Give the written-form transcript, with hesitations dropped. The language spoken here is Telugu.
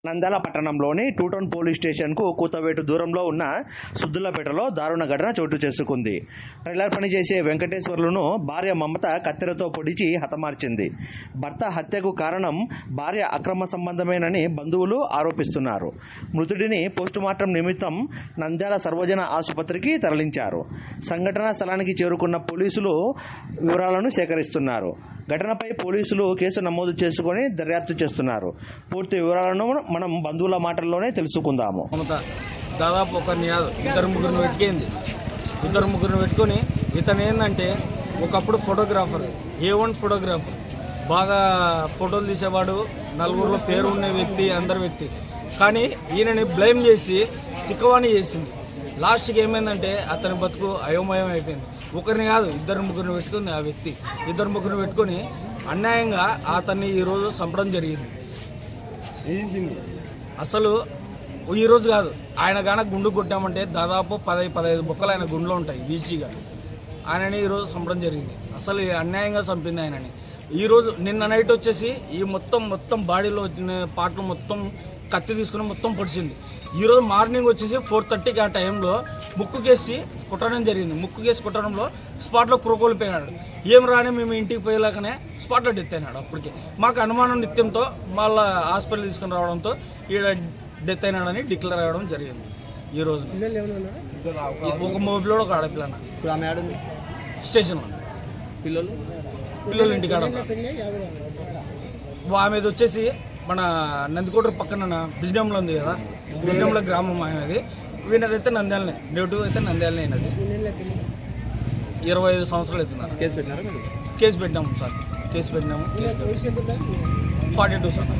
నంద్యాల పట్టణంలోని టూటౌన్ పోలీస్ స్టేషన్కు కూతవేటు దూరంలో ఉన్న సుద్దులపేటలో దారుణ ఘటన చోటు చేసుకుంది. ట్రైలర్ పని చేసే వెంకటేశ్వర్లను భార్య మమత కత్తెరతో పొడిచి హతమార్చింది. భర్త హత్యకు కారణం భార్య అక్రమ సంబంధమేనని బంధువులు ఆరోపిస్తున్నారు. మృతుడిని పోస్టుమార్టం నిమిత్తం నంద్యాల సర్వజన ఆసుపత్రికి తరలించారు. సంఘటనా స్థలానికి చేరుకున్న పోలీసులు వివరాలను సేకరిస్తున్నారు. ఘటనపై పోలీసులు కేసు నమోదు చేసుకుని దర్యాప్తు చేస్తున్నారు. పూర్తి వివరాలను మనం బంధువుల మాటల్లోనే తెలుసుకుందాము. దాదాపు ఇద్దరు ముగ్గురు పెట్టుకొని ఇతను ఏంటంటే ఒకప్పుడు ఫోటోగ్రాఫర్, A1 ఫోటోగ్రాఫర్, బాగా ఫోటోలు తీసేవాడు, నలుగురిలో పేరు ఉన్న వ్యక్తి, అందరి వ్యక్తి. కానీ ఈయనని బ్లేమ్ చేసి చిక్కవాణి చేసింది. లాస్ట్కి ఏమైందంటే అతని బతుకు అయోమయం అయిపోయింది. ఒకరిని కాదు, ఇద్దరు ముగ్గురిని పెట్టుకుంది. ఆ వ్యక్తి ఇద్దరు ముగ్గురిని పెట్టుకొని అన్యాయంగా అతన్ని ఈరోజు చంపడం జరిగింది. అసలు ఈరోజు కాదు, ఆయన గాన గుండు కొట్టామంటే దాదాపు 10-15 బొక్కలు ఆయన గుండెలో ఉంటాయి ఈజీగా. ఆయనని ఈరోజు చంపడం జరిగింది. అసలు అన్యాయంగా చంపింది ఆయనని. ఈరోజు నిన్న నైట్ వచ్చేసి ఈ మొత్తం బాడీలో వచ్చిన పాటలు మొత్తం కత్తి తీసుకుని మొత్తం పొడిచింది. ఈరోజు మార్నింగ్ వచ్చేసి 4:30కి ఆ టైంలో ముక్కుకేసి కొట్టడం జరిగింది. ముక్కుకేసి కొట్టడంలో స్పాట్లో కురకోలిపోయినాడు. ఏం రాని మేము ఇంటికి పోయేలాగానే స్పాట్లో డెత్ అయినాడు. అప్పటికి మాకు అనుమానం నిత్యంతో మళ్ళీ హాస్పిటల్ తీసుకుని రావడంతో ఈడ డెత్ అయినాడని డిక్లేర్ అవ్వడం జరిగింది. ఈరోజు ఒక మొబైల్లో ఒక ఆడపిల్ల స్టేషన్లో, పిల్లలు ఇంటికాడ. ఆమెది వచ్చేసి మన నందికోటూరు పక్కన బిజినంలో ఉంది కదా, బిజినంలో గ్రామం ఆయనది. వీనదైతే నంద్యాలనే, నేటివ్ అయితే నంద్యాలనే అయినది. 25 సంవత్సరాలు అవుతున్నారు. కేసు పెట్టినాము సార్, కేసు పెట్టినాము. 42 సార్.